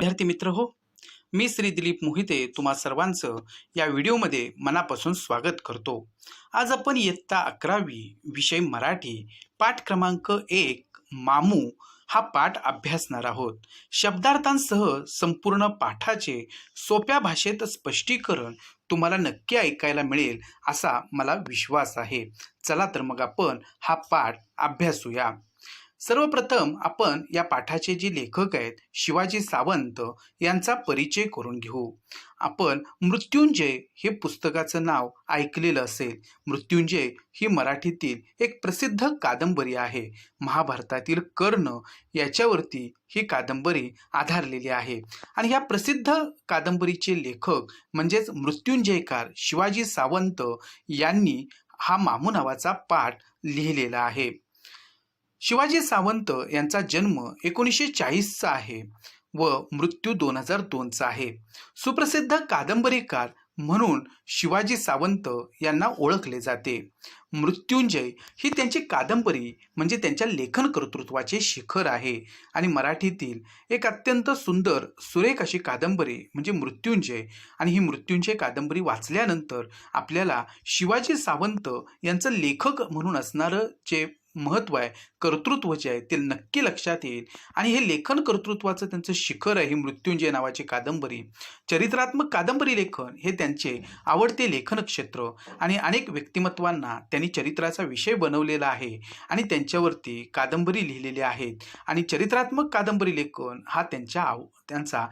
विद्यार्थी मित्र हो, मी श्री दिलीप मोहिते तुम्हा सर्वांचं या व्हिडिओमध्ये मनापासून स्वागत करतो। आज आपण इयत्ता 11वी विषय मराठी पाठ क्रमांक 1 मामू हा पाठ अभ्यासणार आहोत। शब्दार्थांसह संपूर्ण पाठाचे सोप्या भाषेत स्पष्टीकरण तुम्हाला नक्की ऐकायला मिळेल असा मला विश्वास आहे। चला तर मग आपण हा पाठ अभ्यासूया। सर्वप्रथम आपण या पाठाचे जे लेखक आहेत शिवाजी सावंत यांचा परिचय करून घेऊ। आपण मृत्युंजय हे पुस्तकाचं नाव ऐकलेलं असेल। मृत्युंजय ही मराठीतील एक प्रसिद्ध कादंबरी आहे। महाभारतातील कर्ण याच्यावरती ही कादंबरी आधारलेली आहे आणि ह्या प्रसिद्ध कादंबरीचे लेखक म्हणजेच मृत्युंजयकार शिवाजी सावंत यांनी हा मामू नावाचा पाठ लिहिलेला आहे। शिवाजी सावंत यांचा जन्म 1940चा आहे व मृत्यू 2002चा आहे। सुप्रसिद्ध कादंबरीकार म्हणून शिवाजी सावंत यांना ओळखले जाते। मृत्युंजय ही त्यांची कादंबरी म्हणजे त्यांच्या लेखन कर्तृत्वाचे शिखर आहे आणि मराठीतील एक अत्यंत सुंदर सुरेख अशी कादंबरी म्हणजे मृत्युंजय। आणि ही मृत्युंजय कादंबरी वाचल्यानंतर आपल्याला शिवाजी सावंत यांचं लेखक म्हणून असणारं जे महत्व आहे, कर्तृत्व जे आहे ते नक्की लक्षात येईल आणि हे लेखन कर्तृत्वाचं त्यांचं शिखर आहे ही मृत्युंजय नावाची कादंबरी। चरित्रात्मक कादंबरी लेखन हे त्यांचे आवडते लेखन क्षेत्र आणि अनेक व्यक्तिमत्वांना त्यांनी चरित्राचा विषय बनवलेला आहे आणि त्यांच्यावरती कादंबरी लिहिलेली आहेत आणि चरित्रात्मक कादंबरी लेखन हा त्यांचा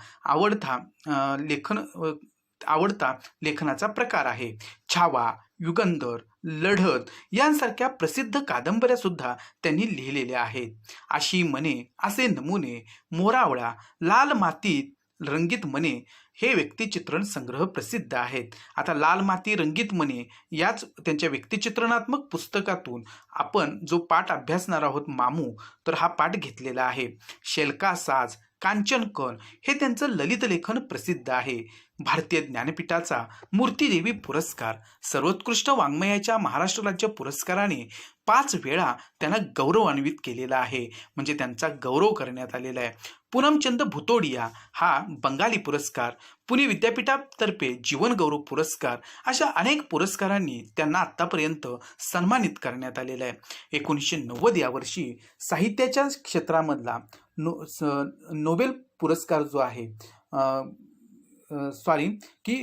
आवडता लेखनाचा प्रकार आहे। छावा, युगंधर, लढत यांसारख्या प्रसिद्ध कादंबऱ्या सुद्धा त्यांनी लिहिलेल्या आहेत। अशी मने, असे नमुने, मोरावळा, लाल मातीत रंगीत मने हे व्यक्तिचित्रण संग्रह प्रसिद्ध आहेत। आता लाल माती रंगीत मने याच त्यांच्या व्यक्तिचित्रणात्मक पुस्तकातून आपण जो पाठ अभ्यासणार आहोत मामू, तर हा पाठ घेतलेला आहे। शेलका साज, कांचनकन हे त्यांचं ललित लेखन प्रसिद्ध आहे। भारतीय ज्ञानपीठाचा मूर्तिदेवी पुरस्कार, सर्वोत्कृष्ट वाङ्मयाच्या महाराष्ट्र राज्य पुरस्काराने 5 वेळा त्यांना गौरवान्वित केलेला आहे, म्हणजे त्यांचा गौरव करण्यात आलेला आहे। पूनमचंद भुतोडिया हा बंगाली पुरस्कार, पुणे विद्यापीठातर्फे जीवन गौरव पुरस्कार अशा अनेक पुरस्कारांनी त्यांना आत्तापर्यंत सन्मानित करण्यात आलेलं आहे। 1990 या वर्षी साहित्याच्या क्षेत्रामधला नोबेल पुरस्कार जो आहे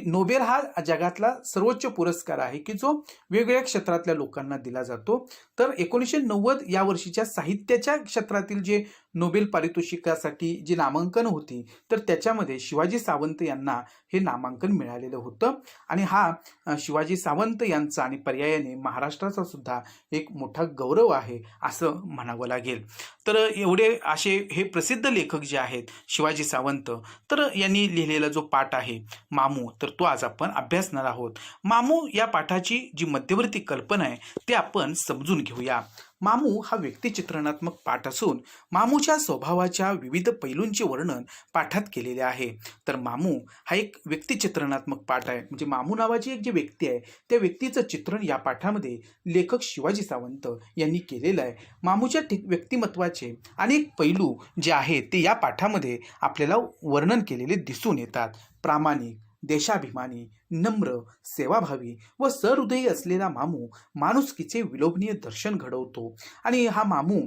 नोबेल हा जगातला सर्वोच्च पुरस्कार आहे की जो वेगवेगळ्या क्षेत्रातल्या लोकांना दिला जातो। तर 1990 या वर्षीच्या साहित्याच्या क्षेत्रातील जे नोबेल पारितोषिकासाठी जी नामांकन होती तर त्याच्यामध्ये शिवाजी सावंत यांना हे नामांकन मिळालेलं होतं आणि हा शिवाजी सावंत यांचा आणि पर्यायाने महाराष्ट्राचा सुद्धा एक मोठा गौरव आहे असं म्हणावं लागेल। तर एवढे असे हे प्रसिद्ध लेखक जे आहेत शिवाजी सावंत, तर यांनी लिहिलेला जो पाठ आहे मामू, तर तो आज आपण अभ्यासणार आहोत। मामू या पाठाची जी मध्यवर्ती कल्पना आहे ते आपण समजून घेऊया। मामू हा व्यक्तिचित्रणात्मक पाठ असून मामूच्या स्वभावाच्या विविध पैलूंचे वर्णन पाठात केलेले आहे। तर मामू हा एक व्यक्तिचित्रणात्मक पाठ आहे, म्हणजे मामू नावाची एक जी व्यक्ती आहे त्या व्यक्तीचं चित्रण या पाठामध्ये लेखक शिवाजी सावंत यांनी केलेलं आहे। मामूच्या व्यक्तिमत्वाचे अनेक पैलू जे आहेत ते या पाठामध्ये आपल्याला वर्णन केलेले दिसून येतात। प्रामाणिक, देशाभिमानी, नम्र, सेवाभावी व सहृदयी असलेला मामू माणुसकीचे विलोभनीय दर्शन घडवतो आणि हा मामू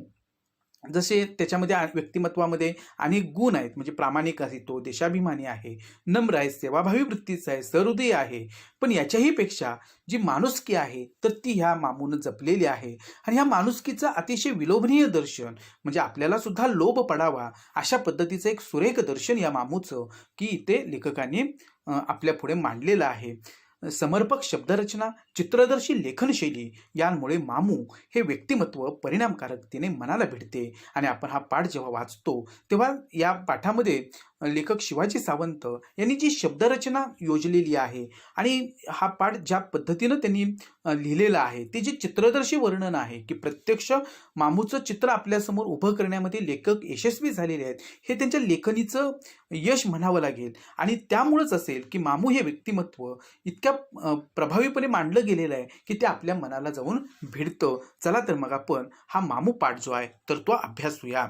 जसे त्याच्यामध्ये व्यक्तिमत्वामध्ये अनेक गुण आहेत, म्हणजे प्रामाणिक आहे, तो देशाभिमानी आहे, नम्र आहे, सेवाभावी वृत्तीचा आहे, सहृदयी आहे, पण याच्याही पेक्षा जी माणुसकी आहे तर ती ह्या मामून जपलेली आहे आणि ह्या माणुसकीचं अतिशय विलोभनीय दर्शन म्हणजे आपल्याला सुद्धा लोभ पडावा अशा पद्धतीचं एक सुरेख दर्शन या मामूचं की इथे लेखकांनी आपल्या पुढे मांडलेलं आहे। समर्पक शब्दरचना, चित्रदर्शी लेखनशैली यांमुळे मामू हे व्यक्तिमत्व परिणामकारकतेने मनाला भिडते आणि आपण हा पाठ जेव्हा वाचतो तेव्हा या पाठामध्ये लेखक शिवाजी सावंत यांनी जी शब्दरचना योजलेली आहे आणि हा पाठ ज्या पद्धतीनं त्यांनी लिहिलेला आहे ते जे चित्रदर्शी वर्णन आहे की प्रत्यक्ष मामूचं चित्र आपल्यासमोर उभं करण्यामध्ये लेखक यशस्वी झालेले आहेत, हे त्यांच्या लेखनीचं यश म्हणावं लागेल आणि त्यामुळेच असेल की मामू हे व्यक्तिमत्व इतक्या प्रभावीपणे मांडलं गेलेलं आहे की ते आपल्या मनाला जाऊन भिडतं। चला तर मग आपण हा मामू पाठ जो आहे तर तो अभ्यासूया।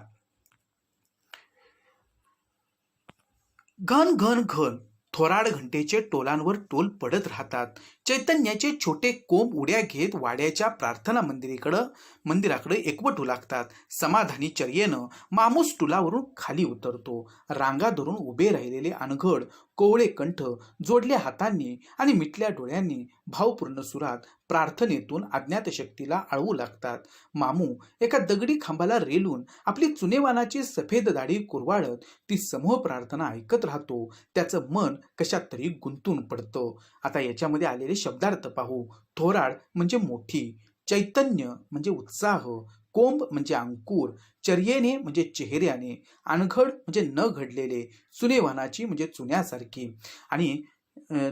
घन घन घन थोराड घंटेचे टोलांवर टोल पडत राहतात. चैतन्याचे छोटे कोंब उड्या घेत वाड्याच्या प्रार्थना मंदिराकडे एकवटू लागतात. समाधानी चर्येनं माणूस टुलावरून खाली उतरतो. रांगा धरून उभे राहिलेले अनघड कोवळे कंठ जोडल्या हातांनी आणि मिटल्या डोळ्यांनी भावपूर्ण सुरात प्रार्थनेतून अज्ञात शक्तीला आळवू लागतात. मामू एका दगडी खांबाला रेलून आपली चुनेवानाची सफेद दाढी कुरवाळत ती समूह प्रार्थना ऐकत राहतो. त्याचं मन कशात तरी गुंतून पडतं. आता याच्यामध्ये आलेले शब्दार्थ पाहू. थोराड म्हणजे मोठी, चैतन्य म्हणजे उत्साह, कोंब म्हणजे अंकुर, चर्येने म्हणजे चेहऱ्याने, अनघड म्हणजे न घडलेले, चुनेवानाची म्हणजे चुन्यासारखी. आणि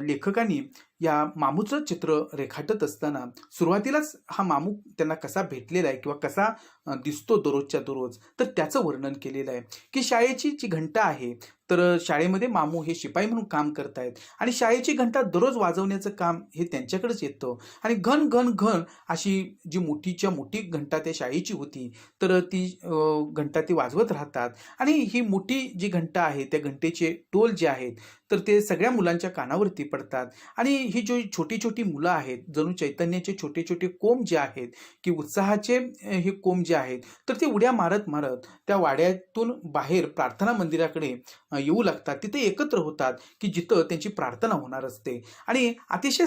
लेखकांनी या मामूचं चित्र रेखाटत असताना सुरुवातीलाच हा मामू त्यांना कसा भेटलेला आहे किंवा कसा दिसतो दररोजच्या दररोज, तर त्याचं वर्णन केलेलं आहे की शाळेची जी घंटा आहे, तर शाळेमध्ये मामू हे शिपाई म्हणून काम करतायत आणि शाळेची घंटा दररोज वाजवण्याचं काम हे त्यांच्याकडेच येतं. आणि घन घन घन अशी जी मोठीच्या मोठी घंटा त्या शाळेची होती, तर ती घंटा ती वाजवत राहतात. आणि ही मोठी जी घंटा आहे त्या घंटेचे टोल जे आहेत तर ते सगळ्या मुलांच्या कानावरती पडतात. आणि ही जी छोटी छोटी मुलं आहेत, जणू चैतन्याचे छोटे छोटे कोंब जे आहेत की उत्साहाचे हे कोंब जे आहेत, तर ते उड्या मारत मारत त्या वाड्यातून बाहेर प्रार्थना मंदिराकडे येऊ लागतात. तिथे एकत्र होतात की जिथं त्यांची प्रार्थना होणार असते. आणि अतिशय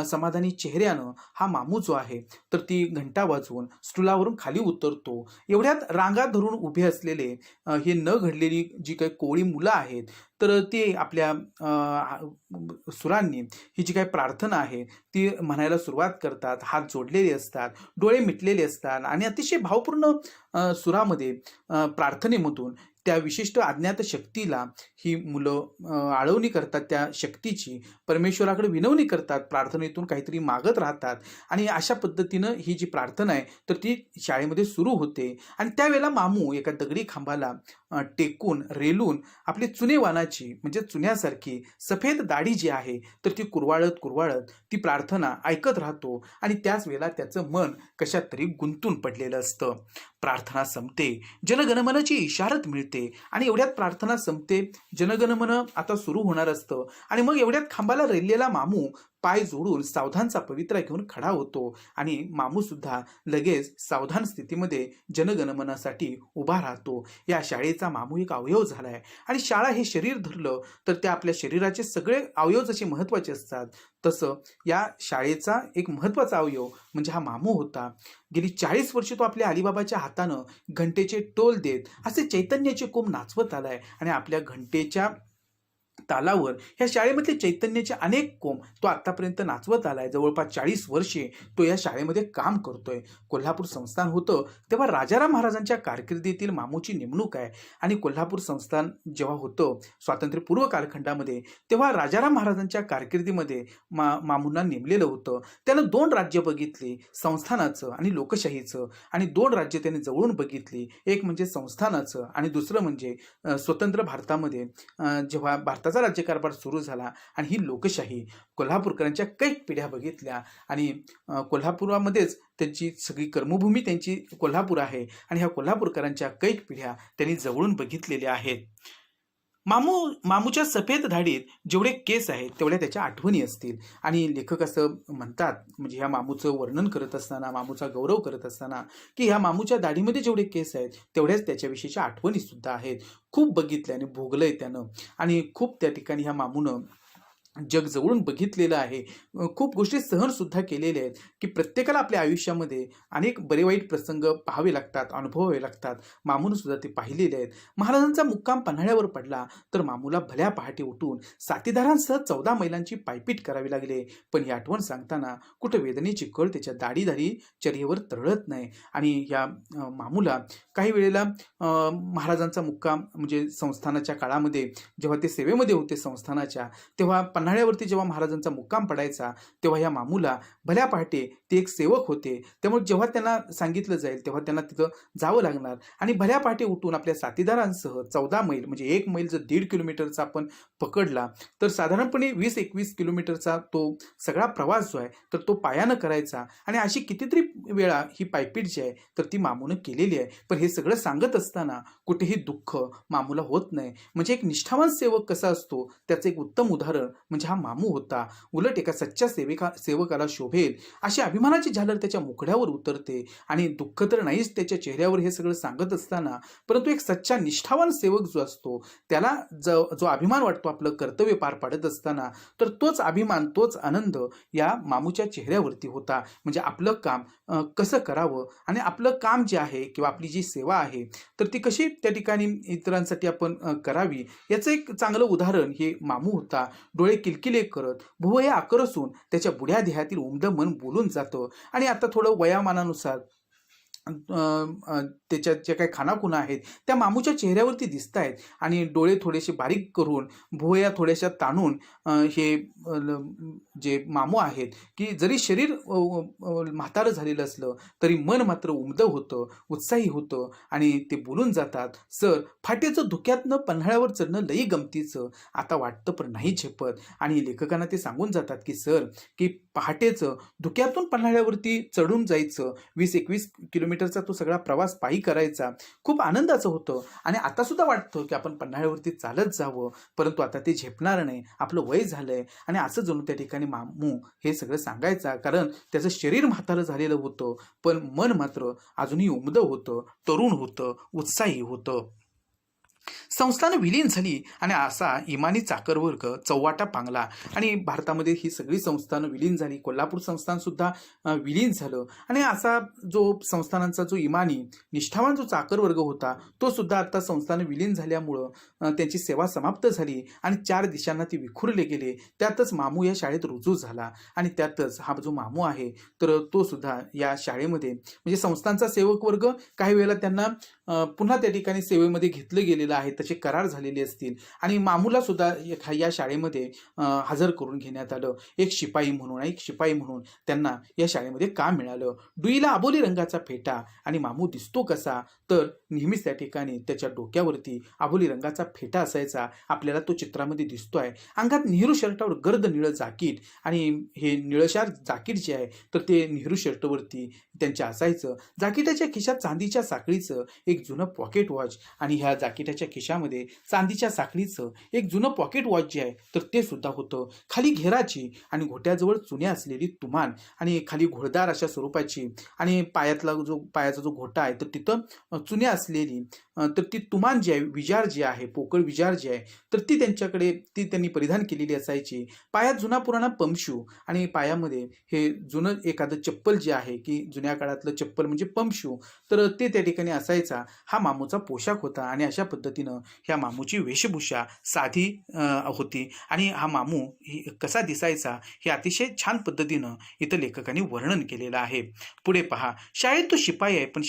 समाधानी चेहऱ्यानं हा मामू जो आहे तर ती घंटा वाजवून स्टुलावरून खाली उतरतो. एवढ्यात रांगा धरून उभे असलेले हे न घडलेली जी काही कोवळी मुलं आहेत, तर ते आपल्या सुरांनी ही जी काही प्रार्थना आहे ती म्हणायला सुरुवात करतात. हात जोडलेले असतात, डोळे मिटलेले असतात आणि अतिशय भावपूर्ण सुरामध्ये प्रार्थनेमधून त्या विशिष्ट अज्ञात शक्तीला ही मुलं आळवणी करतात. त्या शक्तीची परमेश्वराकडे विनवणी करतात, प्रार्थनेतून काहीतरी मागत राहतात. आणि अशा पद्धतीनं ही जी प्रार्थना आहे तर ती शाळेमध्ये सुरू होते. आणि त्यावेळेला मामू एका दगडी खांबाला टेकून रेलून आपली चुनेवानाची म्हणजे चुन्यासारखी सफेद दाढी जी आहे तर ती कुरवाळत कुरवाळत ती प्रार्थना ऐकत राहतो. आणि त्याच वेळेला त्याचं मन कशात तरी गुंतून पडलेलं असतं. प्रार्थना संपते, जनगणमनाची इशारत मिळते आणि एवढ्यात प्रार्थना संपते, जनगणमन आता सुरू होणार असतं. आणि मग एवढ्यात खांबाला रेललेला मामू पाय जोडून सावधानचा पवित्रा घेऊन खडा होतो. आणि मामू सुद्धा लगेच सावधान स्थितीमध्ये जनगणमनासाठी उभा राहतो. या शाळेचा मामू एक अवयव झालाय. आणि शाळा हे शरीर धरलं तर त्या आपल्या शरीराचे सगळे अवयव जसे महत्वाचे असतात, तसं या शाळेचा एक महत्वाचा अवयव म्हणजे हा मामू होता. गेली 40 वर्ष तो आपल्या अलिबाबाच्या हातानं घंटेचे टोल देत असे चैतन्याचे कोंब नाचवत आलाय. आणि आपल्या घंटेच्या तालावर ह्या शाळेमधले चैतन्याचे अनेक कोंब तो आतापर्यंत नाचवत आलाय. जवळपास 40 वर्षे तो या शाळेमध्ये काम करतोय. कोल्हापूर संस्थान होतं तेव्हा राजाराम महाराजांच्या कारकिर्दीतील मामूची नेमणूक आहे. आणि कोल्हापूर संस्थान जेव्हा होतं स्वातंत्र्यपूर्व कालखंडामध्ये, तेव्हा राजाराम महाराजांच्या कारकिर्दीमध्ये मामूंना नेमलेलं होतं. त्यानं 2 राज्य बघितली, संस्थानाचं आणि लोकशाहीचं. आणि 2 राज्य त्याने जवळून बघितली. एक म्हणजे संस्थानाचं आणि दुसरं म्हणजे स्वतंत्र भारतामध्ये जेव्हा भारताचा राज्यकारभार सुरू झाला आणि ही लोकशाही. कोल्हापूरकरांच्या कैक पिढ्या बघितल्या. आणि कोल्हापुरामध्येच त्यांची सगळी कर्मभूमी त्यांची कोल्हापूर आहे. आणि ह्या कोल्हापूरकरांच्या कैक पिढ्या त्यांनी जवळून बघितलेल्या आहेत. मामूच्या सफेद धाडीत जेवढे केस आहेत तेवढ्या त्याच्या आठवणी असतील. आणि लेखक असं म्हणतात, म्हणजे ह्या मामूचं वर्णन करत असताना, मामूचा गौरव करत असताना, की ह्या मामूच्या दाढीमध्ये जेवढे केस आहेत तेवढ्याच त्याच्याविषयीच्या आठवणी सुद्धा आहेत. खूप बघितल्याने भोगलंय त्यानं. आणि खूप त्या ठिकाणी ह्या मामूनं जग जवळून बघितलेलं आहे. खूप गोष्टी सहन सुद्धा केलेल्या आहेत की प्रत्येकाला आपल्या आयुष्यामध्ये अनेक बरे वाईट प्रसंग पाहावे लागतात, अनुभवावे लागतात. मामून सुद्धा ते पाहिलेले आहेत. महाराजांचा मुक्काम पन्हाळ्यावर पडला तर मामूला भल्या पहाटे उठून साथीदारांसह 14 मैलांची पायपीट करावी लागले. पण ही आठवण सांगताना कुठं वेदनेची कळ त्याच्या दाढी चर्येवर तरळत नाही. आणि या मामूला काही वेळेला महाराजांचा मुक्काम म्हणजे संस्थानाच्या काळामध्ये जेव्हा ते सेवेमध्ये होते संस्थानाच्या, तेव्हा पन्हाळ्यावरती जेव्हा महाराजांचा मुक्काम पडायचा तेव्हा या मामूला भल्या पहाटे ते एक सेवक होते, त्यामुळे जेव्हा त्यांना सांगितलं जाईल तेव्हा त्यांना तिथं जावं लागणार आणि भल्या पहाटे उठून आपल्या साथीदारांसह 14 मैल म्हणजे 1 मैल जर 1.5 किलोमीटरचा आपण पकडला तर साधारणपणे 20-21 किलोमीटरचा तो सगळा प्रवास जो आहे तर तो पायानं करायचा आणि अशी कितीतरी वेळा ही पायपीट जी आहे तर ती मामूनं केलेली आहे. पण हे सगळं सांगत असताना कुठेही दुःख मामूला होत नाही. म्हणजे एक निष्ठावान सेवक कसा असतो त्याचं एक उत्तम उदाहरण म्हणजे हा मामू होता. उलट एका सच्च्या सेवकाला शोभेल अशी अभिमानाची झालर त्याच्या मुखड्यावर उतरते आणि दुःख तर नाहीच त्याच्या चेहऱ्यावर हे सगळं सांगत असताना, परंतु एक सच्चा निष्ठावान सेवक जो असतो त्याला जो अभिमान वाटतो आपलं कर्तव्य पार पाडत असताना, तर तोच अभिमान तोच आनंद या मामूच्या चेहऱ्यावरती होता. म्हणजे आपलं काम कसं करावं आणि आपलं काम जे आहे किंवा आपली जी सेवा आहे तर ती कशी त्या ठिकाणी इतरांसाठी आपण करावी याचं एक चांगलं उदाहरण हे मामू होता. डोळे किलकिले करत भुवया आकरसून त्याच्या बुड्या देहातील उमदं मन बोलून जातं आणि आता थोडं वयामानानुसार त्याच्यात ज्या काही खानाखुणा आहेत त्या मामूच्या चेहऱ्यावरती दिसत आहेत आणि डोळे थोडेसे बारीक करून भुवया थोड्याशा ताणून हे जे मामू आहेत की जरी शरीर म्हातारं झालेलं असलं तरी मन मात्र उमदं होतं, उत्साही होतं आणि ते बोलून जातात, सर फाटेचं धुक्यातनं पन्हाळ्यावर चढणं लई गमतीचं, आता वाटतं पण नाही झेपत. आणि लेखकांना ते सांगून जातात की सर की पहाटेचं धुक्यातून पन्हाळ्यावरती चढून जायचं, 20-21 किलोमीटरचा तो सगळा प्रवास पायी करायचा, खूप आनंदाचं होतं आणि आता सुद्धा वाटतं की आपण पन्हाळ्यावरती चालत जावं, परंतु आता ते झेपणार नाही, आपलं वय झालंय. आणि असं जणू त्या ठिकाणी मामू हे सगळं सांगायचा, कारण त्याचं शरीर म्हातारं झालेलं होतं पण मन मात्र अजूनही उमदं होतं, तरुण होतं, उत्साही होतं. संस्थानं विलीन झाली आणि असा इमानी चाकरवर्ग चव्हाटा पांगला आणि भारतामध्ये ही सगळी संस्थानं विलीन झाली. कोल्हापूर संस्थान सुद्धा विलीन झालं आणि असा जो संस्थानांचा जो इमानी निष्ठावान जो चाकरवर्ग होता तो सुद्धा आता संस्थानं विलीन झाल्यामुळं त्यांची सेवा समाप्त झाली आणि 4 दिशांना ती विखुरले गेले. त्यातच मामू या शाळेत रुजू झाला आणि त्यातच हा जो मामू आहे तर तो सुद्धा या शाळेमध्ये म्हणजे संस्थांचा सेवक वर्ग काही वेळेला त्यांना पुन्हा त्या ठिकाणी सेवेमध्ये घेतलं गेलेलं आहे, तसे करार झालेले असतील आणि मामूला सुद्धा या शाळेमध्ये हजर करून घेण्यात आलं. एक शिपाई म्हणून त्यांना या शाळेमध्ये काम मिळालं. डुईला अबोली रंगाचा फेटा आणि मामू दिसतो कसा तर नेहमीच त्या ठिकाणी त्याच्या डोक्यावरती अबोली रंगाचा फेटा असायचा, आपल्याला तो चित्रामध्ये दिसतोय. अंगात नेहरू शर्टावर गर्द निळं जाकीट आणि हे निळशार जाकीट जे आहे तर ते नेहरू शर्टवरती त्यांच्या असायचं. जाकिटाच्या खिशात चांदीच्या साखळीचं एक जुनं पॉकेट वॉच आणि ह्या जाकिटाच्या खिशामध्ये चांदीच्या साखळीचं एक जुनं पॉकेट वॉच जे आहे तर ते सुद्धा होतं. खाली घेराची आणि घोट्याजवळ चुन्या असलेली तुमान आणि खाली घोळदार अशा स्वरूपाची आणि पायाचा जो घोटा आहे तर तिथं चुन्या असलेली तर ती तुमान जी आहे, विजार जी आहे, पोकळ विजार जी आहे तर ती त्यांच्याकडे ती त्यांनी परिधान केलेली असायची. पायात जुना पुराणा पमशू आणि पायामध्ये हे जुनं एखादं चप्पल जे आहे की जुन्या काळातलं चप्पल म्हणजे पमशू तर ते त्या ठिकाणी असायचा. हा मामूचा पोशाख होता आणि अशा पद्धतीनं ह्या मामूची वेशभूषा साधी होती आणि हा मामू कसा दिसायचा हे अतिशय छान पद्धतीनं इथं लेखकांनी वर्णन केलेलं आहे. पुढे पहा, शाळेत तो शिपाई आहे पण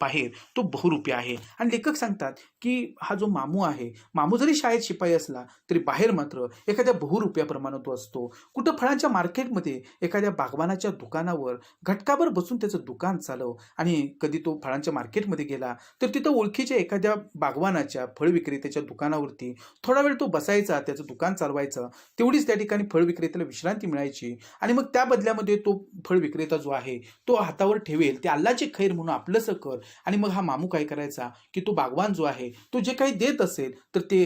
बाहेर तो बहुरूपी आहे. आणि लेखक सांगतात की हा जो मामू आहे, मामू जरी शाळेत शिपाई असला तरी बाहेर मात्र एखाद्या बहुरूपयाप्रमाणे तो असतो. कुठं फळांच्या मार्केटमध्ये एखाद्या बागवानाच्या दुकानावर घटकाभर बसून त्याचं दुकान चालव आणि कधी तो फळांच्या मार्केटमध्ये गेला तर तिथं ओळखीच्या एखाद्या बागवानाच्या फळ विक्रेत्याच्या दुकानावरती थोडा वेळ तो बसायचा, त्याचं दुकान चालवायचं. तेवढीच त्या ठिकाणी फळ विक्रेत्याला विश्रांती मिळायची आणि मग त्या बदल्यामध्ये तो फळ विक्रेता जो आहे तो हातावर ठेवेल ते अल्लाची खैर म्हणून आपलंसं कर. आणि मग हा मामू काय करायचा की तो बागवान जो आहे तो जे काही देत असेल तर ते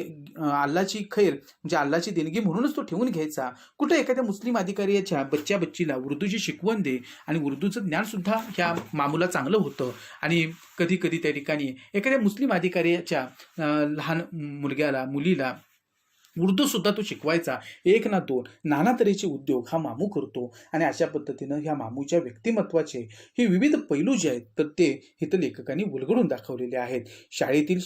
अल्लाची खैर म्हणजे अल्लाची देणगी म्हणूनच तो ठेवून घ्यायचा. कुठं एखाद्या मुस्लिम अधिकाऱ्याच्या बच्चीला उर्दूची शिकवण दे आणि उर्दूचं ज्ञान सुद्धा ह्या मामूला चांगलं होतं आणि कधी कधी त्या ठिकाणी एखाद्या मुस्लिम अधिकाऱ्याच्या लहान मुलीला उर्दू सुद्धा तो शिकवायचा. 1 ना 2 नाना तऱ्हेचे उद्योग हा मामू करतो आणि अशा पद्धतीनं ह्या मामूच्या व्यक्तिमत्वाचे हे विविध पैलू जे आहेत तर ते इथं लेखकांनी उलगडून दाखवलेले आहेत. शाळेतील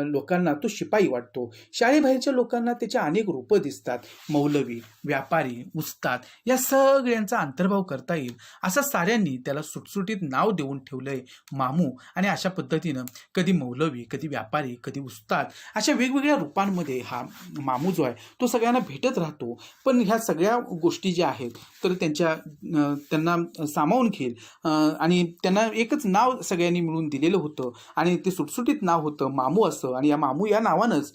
लोकांना तो शिपाई वाटतो, शाळेबाहेरच्या लोकांना त्याच्या अनेक रूपं दिसतात, मौलवी, व्यापारी, उस्ताद या सगळ्यांचा अंतर्भाव करता येईल असं साऱ्यांनी त्याला सुटसुटीत नाव देऊन ठेवलंय मामू. आणि अशा पद्धतीनं कधी मौलवी, कधी व्यापारी, कधी उस्ताद अशा वेगवेगळ्या रूपांमध्ये हा मामू जो आहे तो सगळ्यांना भेटत राहतो. पण ह्या सगळ्या गोष्टी ज्या आहेत तर त्यांना सामावून घेईल आणि त्यांना एकच नाव सगळ्यांनी मिळून दिलेलं होतं आणि ते सुटसुटीत नाव होतं मामू असं, आणि या मामू या नावानंच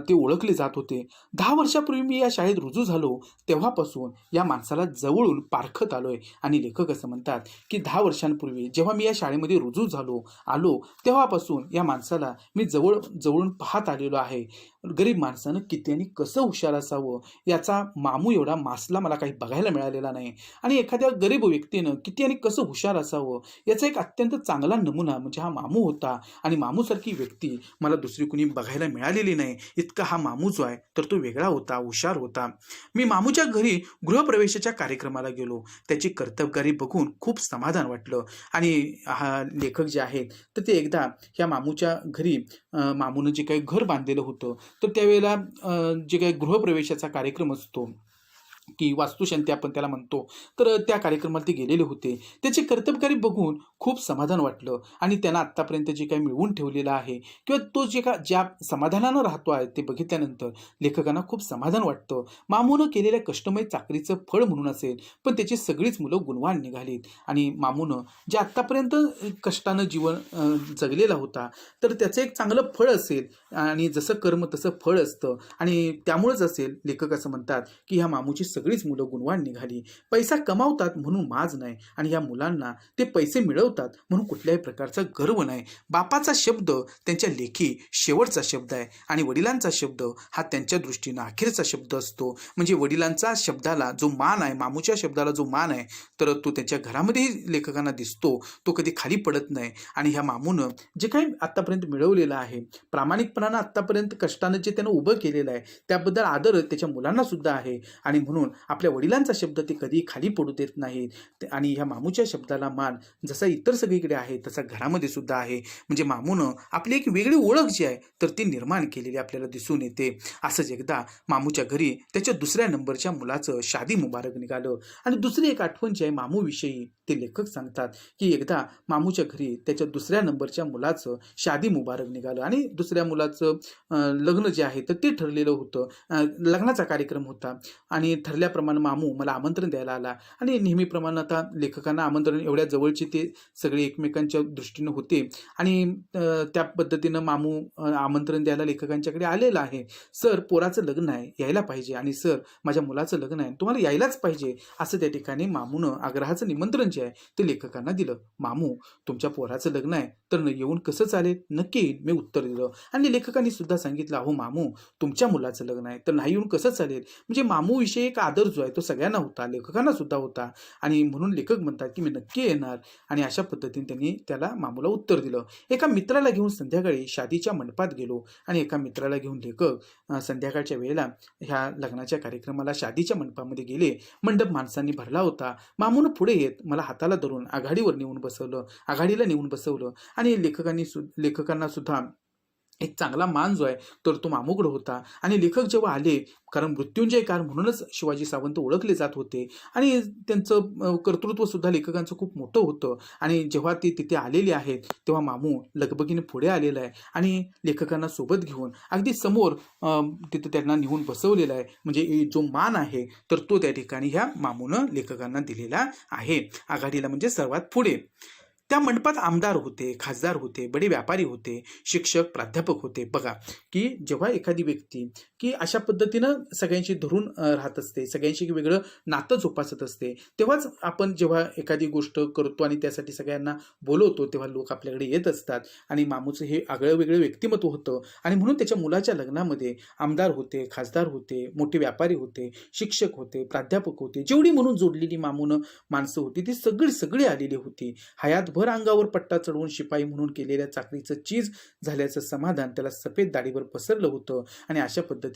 ते ओळखले जात होते. 10 वर्षापूर्वी मी या शाळेत रुजू झालो तेव्हापासून या माणसाला जवळून पारखत आलोय. आणि लेखक असं म्हणतात की 10 वर्षांपूर्वी जेव्हा मी या शाळेमध्ये रुजू आलो तेव्हापासून या माणसाला मी जवळून पाहत आलेलो आहे. गरीब माणसानं किती आणि कसं हुशार असावं याचा मामू एवढा मासला मला काही बघायला मिळालेला नाही. आणि एखाद्या गरीब व्यक्तीनं किती आणि कसं हुशार असावं याचा एक अत्यंत चांगला नमुना म्हणजे हा मामू होता. आणि मामूसारखी व्यक्ती मला दुसरी कुणी बघायला मिळालेली नाही. इतका हा मामू जो आहे तर तो वेगळा होता, हुशार होता. मी मामूच्या घरी गृहप्रवेशाच्या कार्यक्रमाला गेलो. त्याची कर्तबगारी बघून खूप समाधान वाटलं. आणि हा लेखक जे आहेत तर ते एकदा ह्या मामूच्या घरी मामूनं जे काही घर बांधलेलं होतं तर त्यावेळेला जे काही गृहप्रवेशाचा कार्यक्रम असतो की वास्तुशांती आपण त्याला म्हणतो, तर त्या कार्यक्रमाला ते गेलेले होते. त्याची कर्तबगारी बघून खूप समाधान वाटलं. आणि त्यांना आत्तापर्यंत जे काही मिळवून ठेवलेलं आहे किंवा तो ज्या समाधानानं राहतो आहे ते बघितल्यानंतर लेखकांना खूप समाधान वाटतं. मामूनं केलेल्या कष्टमय चाकरीचं फळ म्हणून असेल, पण त्याची सगळीच मुलं गुणवान निघालीत. आणि मामूनं जे आत्तापर्यंत कष्टानं जीवन जगलेला होता तर त्याचं एक चांगलं फळ असेल. आणि जसं कर्म तसं फळ असतं. आणि त्यामुळेच असेल लेखक असं म्हणतात की ह्या मामूची सगळीच मुलं गुणवान निघाली. पैसा कमावतात म्हणून माज नाही, आणि या मुलांना ते पैसे मिळवतात म्हणून कुठल्याही प्रकारचा गर्व नाही. बापाचा शब्द त्यांच्या लेखी शेवटचा शब्द आहे, आणि वडिलांचा शब्द हा त्यांच्या दृष्टीनं अखेरचा शब्द असतो. म्हणजे वडिलांचा शब्दाला जो मान आहे, मामूच्या शब्दाला जो मान आहे, तर तो त्यांच्या घरामध्येही लेखकांना दिसतो. तो कधी खाली पडत नाही. आणि ह्या मामूनं जे काही आत्तापर्यंत मिळवलेलं आहे, प्रामाणिकपणानं आत्तापर्यंत कष्टानं जे त्यानं उभं केलेलं आहे त्याबद्दल आदर त्याच्या मुलांना सुद्धा आहे. आणि म्हणून आपल्या वडिलांचा शब्द ते कधी खाली पडू देत नाहीत. आणि ह्या मामूच्या शब्दाला मान जसा इतर सगळीकडे आहे तसा घरामध्ये सुद्धा आहे. म्हणजे मामूनं आपली एक वेगळी ओळख जी आहे तर ती निर्माण केलेली आपल्याला दिसून येते. असंच एकदा मामूच्या घरी त्याच्या दुसऱ्या नंबरच्या मुलाचं शादी मुबारक निघालं. आणि दुसरी एक आठवण जी आहे मामूविषयी ते लेखक सांगतात की एकदा मामूच्या घरी त्याच्या दुसऱ्या नंबरच्या मुलाचं शादी मुबारक निघालं. आणि दुसऱ्या मुलाचं लग्न जे आहे तर ते ठरलेलं होतं. लग्नाचा कार्यक्रम होता. आणि ठरल्याप्रमाणे मामू मला आमंत्रण द्यायला आला. आणि नेहमीप्रमाणे आता लेखकांना आमंत्रण एवढ्या जवळचे ते सगळे एकमेकांच्या दृष्टीनं होते. आणि त्या पद्धतीनं मामू आमंत्रण द्यायला लेखकांच्याकडे आलेला आहे. सर, पोराचं लग्न आहे, यायला पाहिजे. आणि सर, माझ्या मुलाचं लग्न आहे, तुम्हाला यायलाच पाहिजे. असं त्या ठिकाणी मामूनं आग्रहाचं निमंत्रण जे आहे ते लेखकांना दिलं. मामू, तुमच्या पोराचं लग्न आहे तर येऊन कसं चालेल? नक्की येईल, मी उत्तर दिलं. आणि लेखकांनी सुद्धा सांगितलं, अहो मामू, तुमच्या मुलाचं लग्न आहे तर नाही येऊन कसं चालेल? म्हणजे मामूविषयी एक आदर जो आहे तो सगळ्यांना होता, लेखकांना सुद्धा होता. आणि म्हणून लेखक म्हणतात की मी नक्की येणार. आणि अशा पद्धतीने त्यांनी त्याला मामूला उत्तर दिलं. एका मित्राला घेऊन संध्याकाळी शादीच्या मंडपात गेलो. आणि एका मित्राला घेऊन लेखक संध्याकाळच्या वेळेला ह्या लग्नाच्या कार्यक्रमाला शादीच्या मंडपामध्ये गेले. मंडप माणसांनी भरला होता. मामूनं पुढे येत मला हाताला धरून आघाडीला नेऊन बसवलं. आणि लेखकांना सुद्धा एक चांगला मान जो आहे तर तो मामूकडे होता. आणि लेखक जेव्हा आले, कारण मृत्युंजयकार म्हणूनच शिवाजी सावंत ओळखले जात होते, आणि त्यांचं कर्तृत्व सुद्धा लेखकांचं खूप मोठं होतं. आणि जेव्हा ते तिथे आलेले आहेत तेव्हा मामू लगबगीने पुढे आलेला आहे. आणि लेखकांना सोबत घेऊन अगदी समोर तिथं त्यांना नेऊन बसवलेला आहे. म्हणजे जो मान आहे तर तो त्या ठिकाणी ह्या मामूनं लेखकांना दिलेला आहे. आघाडीला म्हणजे सर्वात पुढे. त्या मंडपात आमदार होते, खासदार होते, बडे व्यापारी होते, शिक्षक, प्राध्यापक होते. बघा की जेव्हा एखादी व्यक्ती की अशा पद्धतीनं सगळ्यांशी धरून राहत असते, सगळ्यांशी वेगळं नातं जोपासत असते, तेव्हाच आपण जेव्हा एखादी गोष्ट करतो आणि त्यासाठी सगळ्यांना बोलवतो तेव्हा लोक आपल्याकडे येत असतात. आणि मामूचं हे आगळं वेगळं व्यक्तिमत्व होतं. आणि म्हणून त्याच्या मुलाच्या लग्नामध्ये आमदार होते, खासदार होते, मोठे व्यापारी होते, शिक्षक होते, प्राध्यापक होते. जेवढी म्हणून जोडलेली मामूनं माणसं होती ती सगळी आलेली होती. हयातभर अंगावर पट्टा चढवून शिपाई म्हणून केलेल्या चाकरीचं चीज झाल्याचं समाधान त्याला सफेद दाढीवर पसरलं होतं. आणि अशा पद्धतीनं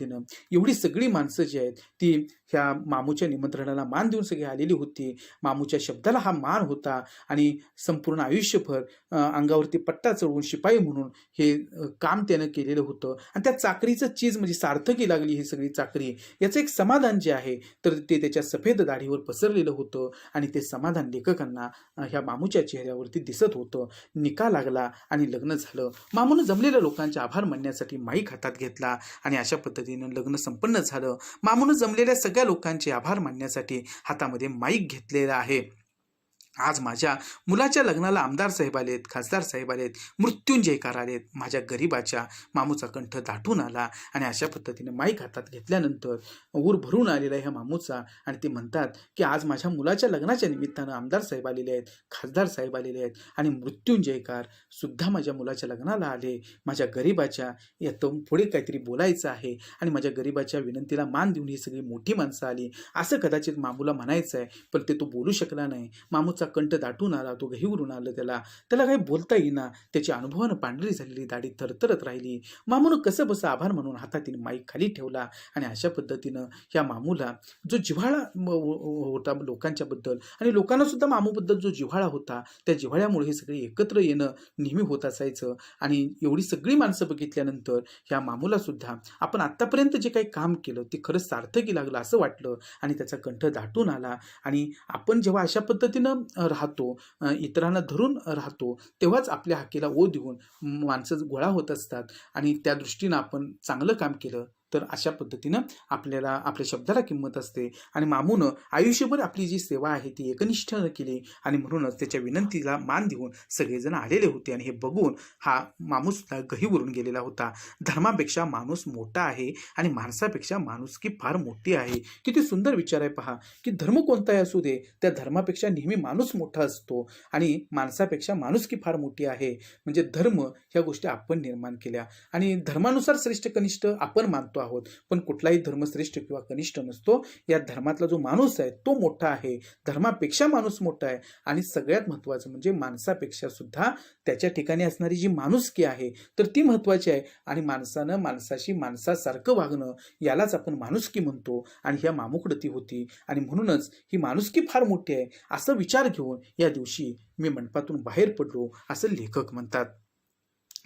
एवढी सगळी माणसं जी आहेत ती ह्या मामूच्या निमंत्रणाला मान देऊन सगळी आलेली होती. मामूच्या शब्दाला हा मान होता. आणि संपूर्ण आयुष्यभर अंगावरती पट्टा चढवून शिपाई म्हणून हे काम त्यानं केलेलं होतं. आणि त्या चाकरीचं चीज म्हणजे सार्थकी लागली ही सगळी चाकरी, याचं एक समाधान जे आहे तर ते त्याच्या सफेद दाढीवर पसरलेलं होतं. आणि ते समाधान लेखकांना ह्या मामूच्या चेहऱ्यावरती चेहऱ्यावरती दिसत होतं. निकाह लागला आणि लग्न झालं. मामूनं जमलेल्या लोकांचे आभार मानण्यासाठी माईक हातात घेतला आणि अशा पद्धतीनं लग्न संपन्न झालं. मामूनं जमलेल्या सगळ्या लोकांचे आभार मानण्यासाठी हातामध्ये माईक घेतलेला आहे. आज माझ्या मुलाच्या लग्नाला आमदार साहेब आलेत, खासदार साहेब आलेत, मृत्युंजयकार आलेत. माझ्या गरिबाच्या मामूचा कंठ दाटून आला आणि अशा पद्धतीने माईक हातात घेतल्यानंतर ऊर भरून आलेला आहे ह्या मामूचा आणि ते म्हणतात की आज माझ्या मुलाच्या लग्नाच्या निमित्तानं आमदार साहेब आलेले आहेत, खासदार साहेब आलेले आहेत आणि मृत्युंजयकार सुद्धा माझ्या मुलाच्या लग्नाला आले. माझ्या गरिबाच्या यातून पुढे काहीतरी बोलायचं आहे आणि माझ्या गरिबाच्या विनंतीला मान देऊन ही सगळी मोठी माणसं आली असं कदाचित मामूला म्हणायचं आहे, पण ते तो बोलू शकला नाही. मामूचा कंठ दाटून आला, तो गहीवरून आलं, त्याला काही बोलता येईना. त्याची अनुभवानं पांढरी झालेली दाढी थरथरत राहिली. मामूनं कसं बसं आभार म्हणून हातातील माईक खाली ठेवला आणि अशा पद्धतीनं या मामूला जो जिव्हाळा होता लोकांच्या बद्दल आणि लोकांना सुद्धा मामूबद्दल जो जिव्हाळा होता त्या जिव्हाळ्यामुळे हे सगळे एकत्र येणं नेहमी होत असायचं. आणि एवढी सगळी माणसं बघितल्यानंतर ह्या मामूला सुद्धा आपण आत्तापर्यंत जे काही काम केलं ते खरंच सार्थकी लागलं असं वाटलं आणि त्याचा कंठ दाटून आला. आणि आपण जेव्हा अशा पद्धतीनं राहतो, इतरांना धरून राहतो, तेव्हाच आपल्या हाकेला ओ देऊन माणसं गोळा होत असतात आणि त्या दृष्टीनं आपण चांगलं काम केलं तर अशा पद्धतीनं आपल्याला आपल्या शब्दाला किंमत असते. आणि मामूनं आयुष्यभर आपली जी सेवा आहे ती एकनिष्ठेनं केली आणि म्हणूनच त्याच्या विनंतीला मान देऊन सगळेजण आलेले होते आणि हे बघून हा माणूसला गहीवरून गेलेला होता. धर्मापेक्षा माणूस मोठा आहे आणि माणसापेक्षा माणुसकी फार मोठी आहे. किती सुंदर विचार आहे पहा की धर्म कोणताही असू दे त्या धर्मापेक्षा नेहमी माणूस मोठा असतो आणि माणसापेक्षा माणुसकी फार मोठी आहे. म्हणजे धर्म ह्या गोष्टी आपण निर्माण केल्या आणि धर्मानुसार श्रेष्ठ कनिष्ठ आपण मानतो आहोत, पण कुठलाही धर्म श्रेष्ठ किंवा कनिष्ठ नसतो. या धर्मातला जो माणूस आहे तो मोठा आहे, धर्मापेक्षा माणूस मोठा आहे. आणि सगळ्यात महत्त्वाचं म्हणजे माणसापेक्षा सुद्धा त्याच्या ठिकाणी असणारी जी माणुसकी आहे तर ती महत्त्वाची आहे. आणि माणसानं माणसाशी माणसासारखं वागणं यालाच आपण माणुसकी म्हणतो आणि ह्या मामूकडं ती होती आणि म्हणूनच ही माणुसकी फार मोठी आहे असं विचार घेऊन या दिवशी मी मंडपातून बाहेर पडलो असं लेखक म्हणतात.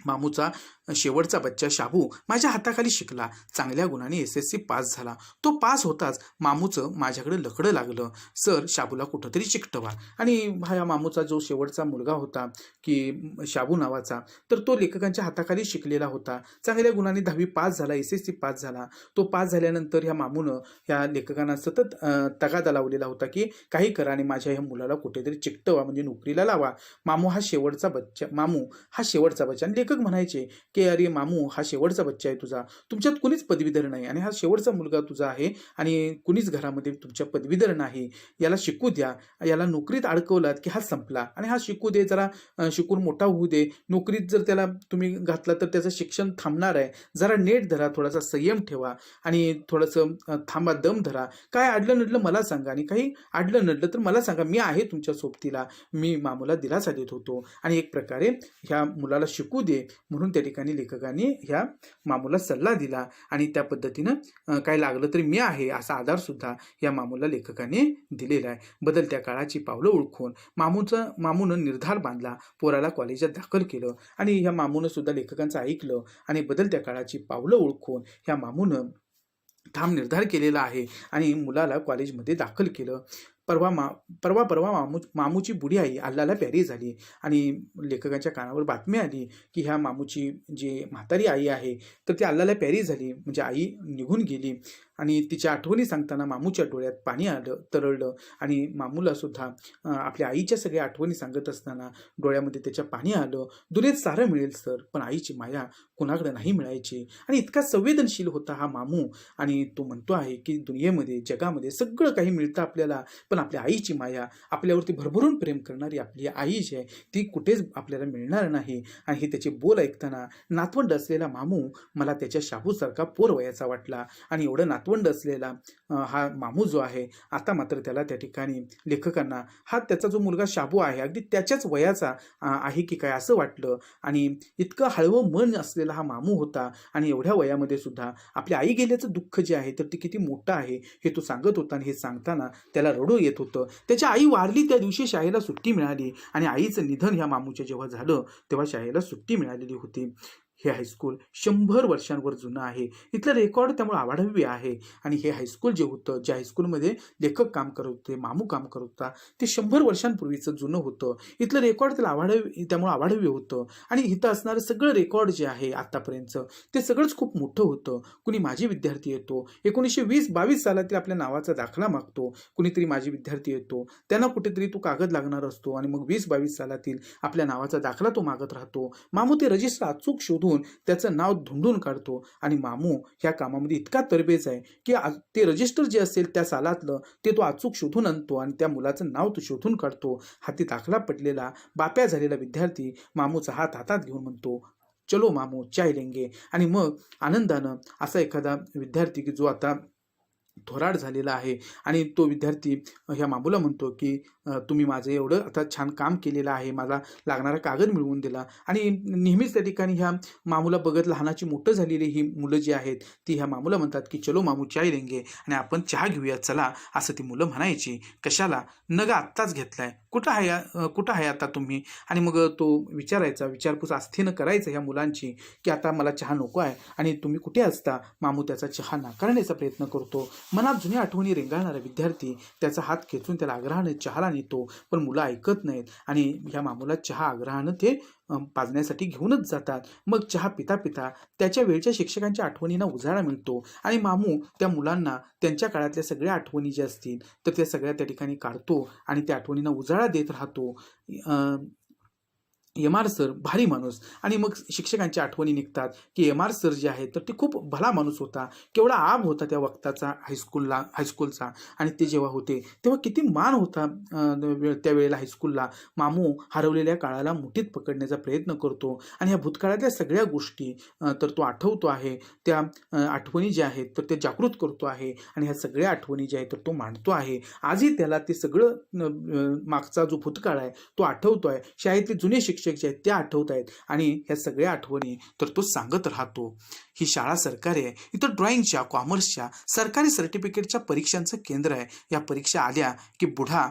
मामूचा शेवटचा बच्चा शाबू माझ्या हाताखाली शिकला. चांगल्या गुणाने SSC पास झाला. तो पास होताच मामूचं माझ्याकडे लकडं लागलं, सर शाबूला कुठंतरी चिकटवा. आणि हा मामूचा जो शेवटचा मुलगा होता की शाबू नावाचा, तर तो लेखकांच्या हाताखाली शिकलेला होता. चांगल्या गुणाने 10वी पास झाला, SSC पास झाला. तो पास झाल्यानंतर ह्या मामूनं ह्या लेखकांना सतत तगादा लावलेला होता की काही करा आणि माझ्या ह्या मुलाला कुठेतरी चिकटवा, म्हणजे नोकरीला लावा. मामू हा शेवटचा बच्चा. आणि लेखक म्हणायचे की अरे मामू हा शेवटचा बच्चा आहे तुझा, तुमच्यात कुणीच पदवीधर नाही आणि हा शेवटचा मुलगा तुझा आहे आणि कुणीच घरामध्ये तुमच्या पदवीधर नाही, याला शिकू द्या. याला नोकरीत अडकवलात की हा संपला आणि हा शिकू दे, जरा शिकून मोठा होऊ दे. नोकरीत जर त्याला तुम्ही घातला तर त्याचं शिक्षण थांबणार आहे. जरा नेट धरा, थोडासा संयम ठेवा आणि थोडंसं थांबा, दम धरा. काय अडलं नडलं मला सांगा आणि काही अडलं नडलं तर मला सांगा, मी आहे तुमच्या सोबतीला. मी मामूला दिलासा देत होतो आणि एक प्रकारे ह्या मुलाला शिकू दे म्हणून त्या ठिकाणी लेखकांनी ह्या मामूला सल्ला दिला आणि त्या पद्धतीनं काय लागलं तरी मी आहे असा आधार सुद्धा या मामूला लेखकाने दिलेला आहे. बदलत्या काळाची पावलं ओळखून मामूनं निर्धार बांधला, पोराला कॉलेजात दाखल केलं आणि ह्या मामूनं सुद्धा लेखकांचं ऐकलं आणि बदलत्या काळाची पावलं ओळखून ह्या मामूनं ठाम निर्धार केलेला आहे आणि मुलाला कॉलेजमध्ये दाखल केलं. परवा मामूची बुडी आई अल्लाला प्यारी झाली आणि लेखकांच्या कानावर बातमी आली की ह्या मामूची जी म्हातारी आई आहे तर ती अल्लाला प्यारी झाली, म्हणजे आई निघून गेली. आणि तिच्या आठवणी सांगताना मामूच्या डोळ्यात पाणी तरळलं आणि मामूला सुद्धा आपल्या आईच्या सगळ्या आठवणी सांगत असताना डोळ्यामध्ये त्याच्या पाणी आलं. दुनियेत सारं मिळेल सर, पण आईची माया कोणाकडे नाही मिळायची. आणि इतका संवेदनशील होता हा मामू आणि तो म्हणतो आहे की दुनियेमध्ये जगामध्ये सगळं काही मिळतं आपल्याला, पण आपल्या आईची माया, आपल्यावरती भरभरून प्रेम करणारी आपली आई जी आहे ती कुठेच आपल्याला मिळणार नाही. आणि हे त्याचे बोल ऐकताना नातवंड असलेला मामू मला त्याच्या शाबूसारखा पोरवयाचा वाटला. आणि एवढं नातवंड असलेला हा मामू जो आहे आता मात्र त्याला त्या ठिकाणी लेखकांना हा त्याचा जो मुलगा शाबू आहे अगदी त्याच्याच वयाचा आहे की काय असं वाटलं. आणि इतकं हळवं मन असलेला हा मामू होता आणि एवढ्या वयामध्ये सुद्धा आपल्या आई गेल्याचं दुःख जे आहे तर ते किती मोठं आहे हे तो सांगत होता. आणि हे सांगताना त्याला रडू येत होतं. त्याच्या आई वारली त्या दिवशी शाळेला सुट्टी मिळाली आणि आईचं निधन ह्या मामूच्या जेव्हा झालं तेव्हा शाळेला सुट्टी मिळालेली होती. हे हायस्कूल 100 वर्षांवर जुनं आहे. इथलं रेकॉर्ड त्यामुळे आवाढव्य आहे आणि हे हायस्कूल जे होतं, ज्या हायस्कूलमध्ये लेखक काम करत होते, मामू काम करत होता, ते 100 वर्षांपूर्वीचं जुनं होतं. इथलं रेकॉर्ड त्यामुळे आवाढव्य होतं आणि इथं असणारं सगळं रेकॉर्ड जे आहे आतापर्यंतचं ते सगळंच खूप मोठं होतं. कुणी माजी विद्यार्थी येतो, 1920-22 सालातील आपल्या नावाचा दाखला मागतो, कुणीतरी माजी विद्यार्थी येतो, त्यांना कुठेतरी तो कागद लागणार असतो आणि मग 20-22 सालातील आपल्या नावाचा दाखला तो मागत राहतो. मामू ते रजिस्टर अचूक शोधून त्याचं नाव धुंडून काढतो आणि मामू ह्या कामामध्ये इतका तरबेज आहे की ते रजिस्टर जे असेल त्या सालातलं ते तो अचूक शोधून आणतो आणि त्या मुलाचं नाव तो शोधून काढतो. हाती दाखला पडलेला बाप्या झालेला विद्यार्थी मामूचा हात हातात घेऊन म्हणतो, चलो मामू चाय लेंगे. आणि मग आनंदानं असा एखादा विद्यार्थी की जो आता थोराड झालेला आहे आणि तो विद्यार्थी ह्या मामूला म्हणतो की तुम्ही माझं एवढं आता छान काम केलेलं आहे, मला लागणारा कागद मिळवून दिला. आणि नेहमीच त्या ठिकाणी ह्या मामूला बघत लहानाची मोठं झालेली ही मुलं जी आहेत ती ह्या मामूला म्हणतात की चलो मामू चाय लेंगे, आणि आपण चहा घेऊया चला, असं ती मुलं म्हणायची. कशाला? नग आत्ताच घेतलाय, कुठं आहे आता तुम्ही? आणि मग तो विचारपूस आस्थेनं करायचं ह्या मुलांची की आता मला चहा नको आहे आणि तुम्ही कुठे असता? मामू त्याचा चहा नाकारण्याचा प्रयत्न करतो. मनात जुन्या आठवणी रेंगाळणारा विद्यार्थी त्याचा हात खेचून त्याला आग्रहाने चहाला नेतो, पण मुलं ऐकत नाहीत आणि ह्या मामूला चहा आग्रहानं ते पाजण्यासाठी घेऊनच जातात. मग चहा पिता पिता त्याच्या वेळच्या शिक्षकांच्या आठवणींना उजाळा मिळतो आणि मामू त्या मुलांना त्यांच्या काळातल्या सगळ्या आठवणी ज्या असतील तर त्या सगळ्या त्या ठिकाणी काढतो आणि त्या आठवणींना उजाळा देत राहतो. एम.आर. सर भारी माणूस. आणि मग शिक्षकांच्या आठवणी निघतात की एम.आर. सर जे आहे तर ते खूप भला माणूस होता, केवढा आब होता त्या वक्ताचा हायस्कूलचा. आणि ते जेव्हा होते तेव्हा किती मान होता त्यावेळेला हायस्कूलला. मामू हरवलेल्या काळाला मुठीत पकडण्याचा प्रयत्न करतो आणि ह्या भूतकाळातल्या सगळ्या गोष्टी तर तो आठवतो आहे. त्या आठवणी ज्या आहेत तर ते जागृत करतो आहे आणि ह्या सगळ्या आठवणी ज्या आहेत तर तो मांडतो आहे. आजही त्याला ते सगळं मागचा जो भूतकाळ आहे तो आठवतो आहे. शाळेतले जुने शिक्षक जे आहेत त्या आठवत आहेत आणि ह्या सगळ्या आठवणी तर तो सांगत राहतो. ही शाळा सरकारी आहे, इथं ड्रॉइंगच्या, कॉमर्सच्या, सरकारी सर्टिफिकेटच्या परीक्षांचं केंद्र आहे. या परीक्षा आल्या की बुढा